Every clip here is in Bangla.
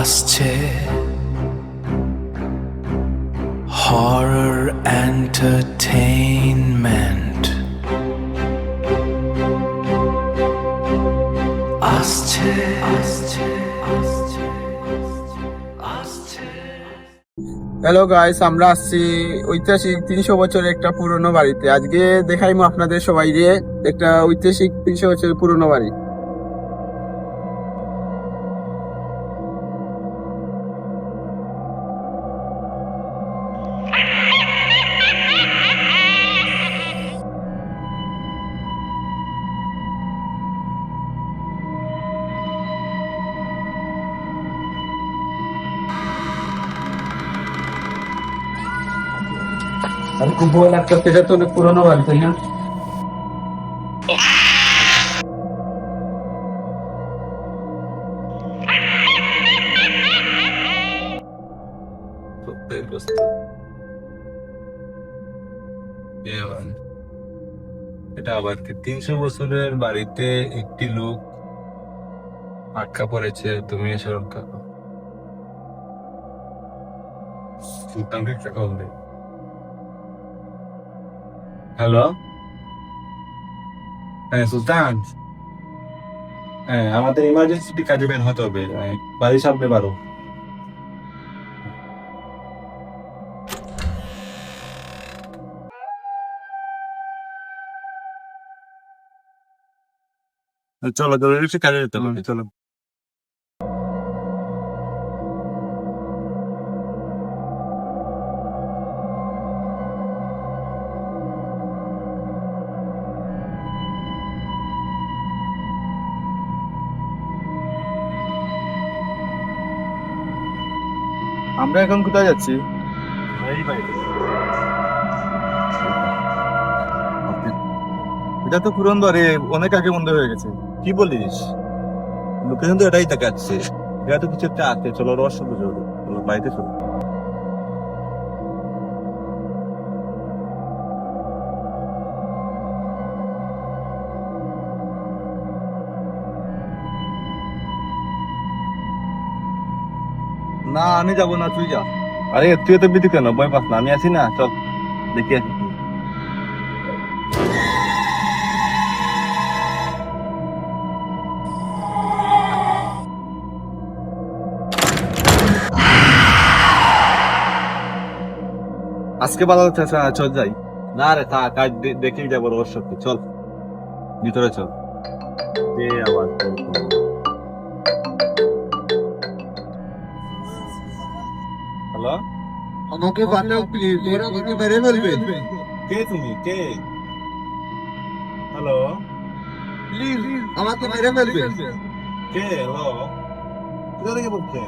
আসছে horror entertainment আসছে হ্যালো গাইস, আমরা আসছি ঐতিহাসিক 300 বছরের একটা পুরনো বাড়িতে। আজকে দেখাইমু আপনাদের সবাই দিয়ে একটা ঐতিহাসিক 300 বছরের পুরনো বাড়ি। আমি খুব ভয় লাগতেছে, এটা তো অনেক পুরনো বাড়ি, তাই না? এটা আবার কি 300 বছরের বাড়িতে একটি লোক আটকা পড়েছে? তুমি এসে রক্ষা করো। সুলতানকে একটা কল দে। হ্যালো, হ্যাঁ সুলতান। হ্যাঁ, আমাদের ইমার্জেন্সি কাজে বের হতে হবে, বাড়ির সামনে বারো। চলো জরুরি একটু কাজে যেতে হবে, চলো। আমরা এখন কোথায় যাচ্ছি? এই বাড়িতে। এটা তো পুরনো বাড়ি, অনেক আগে বন্ধ হয়ে গেছে। কি বলিস? লোকেশন তো এটাই দেখাচ্ছে। এটা তো কিছু একটা আছে, চলো রহস্য বুঝো, চলো বাড়িতে চলো। না, আমি যাবো না, তুই যা। আরে তুই তো বিধি কেন, ভয় পাস না, আমি আছি না, চল দেখি আসি। আজকে ভালো হচ্ছে, চল যাই। না রে থাক, আজ দেখেই যাবো রহস্য কি, চল ভিতরে চল। এ আবার হ্যালো, আমাকে বাঁচাও প্লিজ, ওরা আমাকে মেরে ফেলবে। কে তুমি? কে? হ্যালো, প্লিজ আমাকে মেরে ফেলবে। কে? হ্যালো, কোথা থেকে বলছে?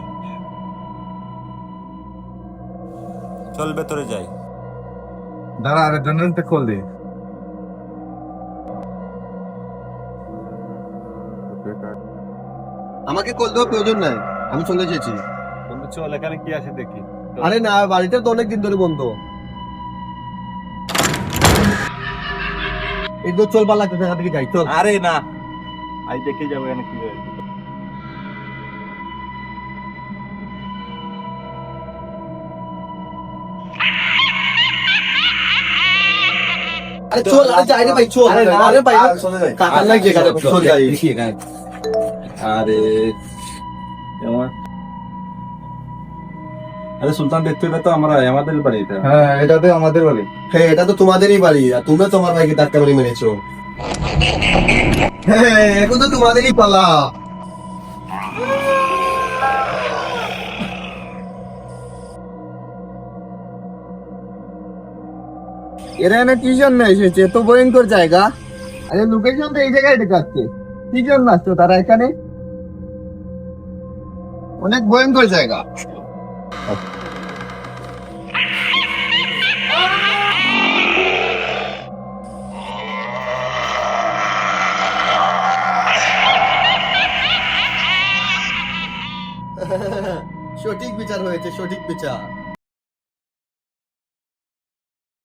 চল ভেতরে যাই। দাঁড়া, আরে জনরনটা কল দে। আমাকে কল দেওয়ার প্রয়োজন নাই, আমি চলে এসেছি। বন্ধু চল, এখানে কি আছে দেখি। আরে না, বাড়িটা তো অনেক দিন ধরে বন্ধ। এই তো চল, পালা দেখা থেকে যাই, চল। আরে না, আজ দেখে যাবো এখানে কি হয়েছে। আরে চল, আরে যাই রে ভাই, চল। আরে ভাই, চলে যাই, কাকার লাগছে, চল যাই। আরে আমার, আরে সুলতান দেখতে, এটা তো আমাদের বাড়ি এটা। হ্যাঁ, এটা তো আমাদের বাড়ি। হ্যাঁ, এটা তো তোমাদেরই বাড়ি, আর তোমরা তোমার ভাইকে ধাক্কা মেরে মেরেছো। হ্যাঁ, এখন তো তোমাদেরই পালা। এরা এনে কি জন্য এসেছে? তো ভয়ঙ্কর জায়গা। আরে লোকেশন তো এই জায়গায় দেখাচ্ছে। কি জন্য আসছো তারা এখানে? অনেক ভয়ঙ্কর জায়গা। সঠিক বিচার হয়েছে, সঠিক বিচার।